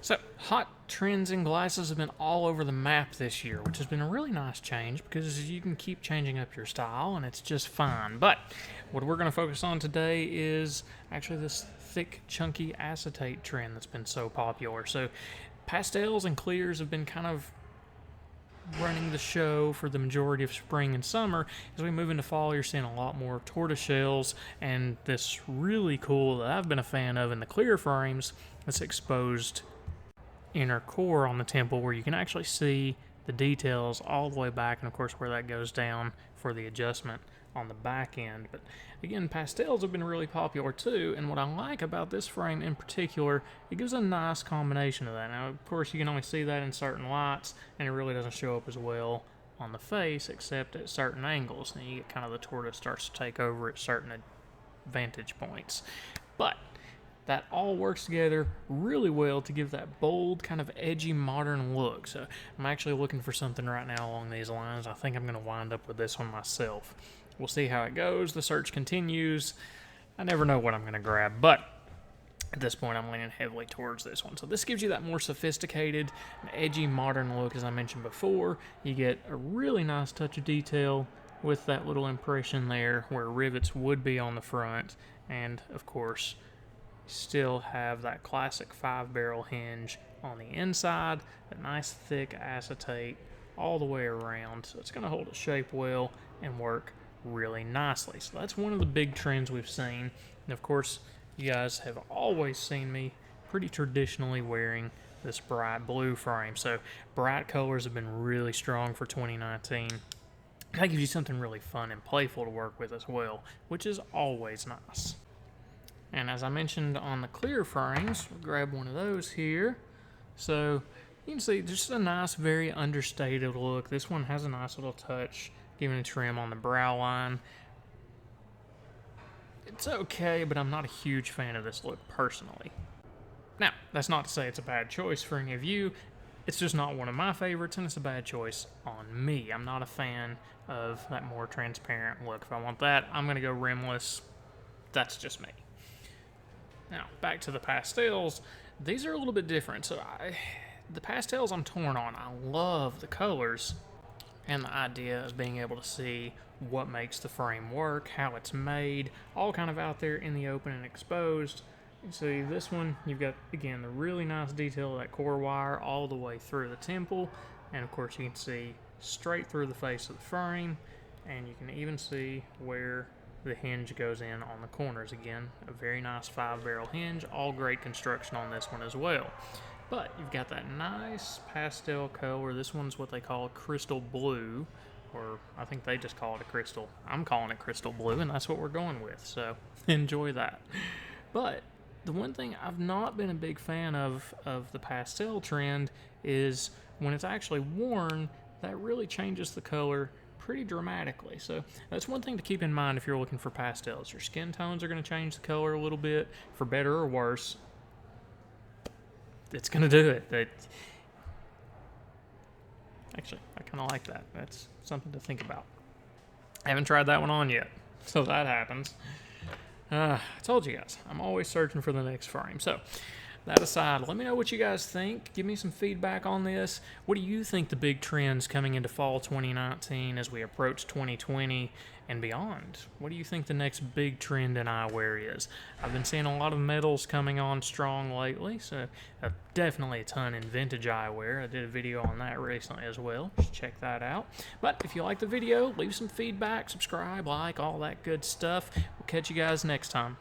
So, hot trends in glasses have been all over the map this year, which has been a really nice change because you can keep changing up your style and it's just fine. But what we're going to focus on today is actually this thick, chunky acetate trend that's been so popular. So, pastels and clears have been kind of running the show for the majority of spring and summer. As we move into fall, you're seeing a lot more tortoise shells and this really cool that I've been a fan of in the clear frames that's exposed inner core on the temple where you can actually see the details all the way back, and of course where that goes down for the adjustment on the back end. But again, pastels have been really popular too, and what I like about this frame in particular, it gives a nice combination of that. Now of course you can only see that in certain lights and it really doesn't show up as well on the face except at certain angles, and you get kind of the tortoise starts to take over at certain vantage points. But that all works together really well to give that bold, kind of edgy, modern look. So I'm actually looking for something right now along these lines. I think I'm going to wind up with this one myself. We'll see how it goes. The search continues. I never know what I'm going to grab, but at this point I'm leaning heavily towards this one. So this gives you that more sophisticated, edgy, modern look as I mentioned before. You get a really nice touch of detail with that little impression there where rivets would be on the front, and of course still have that classic 5-barrel hinge on the inside, that nice thick acetate all the way around, so it's going to hold its shape well and work really nicely. So that's one of the big trends we've seen, and of course you guys have always seen me pretty traditionally wearing this bright blue frame, so bright colors have been really strong for 2019. That gives you something really fun and playful to work with as well, which is always nice. And as I mentioned on the clear frames, we'll grab one of those here. So you can see just a nice, very understated look. This one has a nice little touch, giving a trim on the brow line. It's okay, but I'm not a huge fan of this look personally. Now, that's not to say it's a bad choice for any of you. It's just not one of my favorites, and it's a bad choice on me. I'm not a fan of that more transparent look. If I want that, I'm going to go rimless. That's just me. Now, back to the pastels. These are a little bit different. So the pastels I'm torn on. I love the colors and the idea of being able to see what makes the frame work, how it's made, all kind of out there in the open and exposed. You see this one, you've got, again, the really nice detail of that core wire all the way through the temple. And of course you can see straight through the face of the frame, and you can even see where the hinge goes in on the corners. Again, a very nice 5-barrel hinge, all great construction on this one as well. But you've got that nice pastel color. This one's what they call crystal blue, or I think they just call it a crystal. I'm calling it crystal blue, and that's what we're going with, so enjoy that. But the one thing I've not been a big fan of the pastel trend is when it's actually worn, that really changes the color pretty dramatically. So that's one thing to keep in mind if you're looking for pastels. Your skin tones are going to change the color a little bit, for better or worse. It's going to do it. Actually, I kind of like that. That's something to think about. I haven't tried that one on yet, so that happens. I told you guys, I'm always searching for the next frame. So that aside, let me know what you guys think. Give me some feedback on this. What do you think the big trends coming into fall 2019 as we approach 2020 and beyond? What do you think the next big trend in eyewear is? I've been seeing a lot of metals coming on strong lately, so definitely a ton in vintage eyewear. I did a video on that recently as well. Just check that out. But if you like the video, leave some feedback, subscribe, like, all that good stuff. We'll catch you guys next time.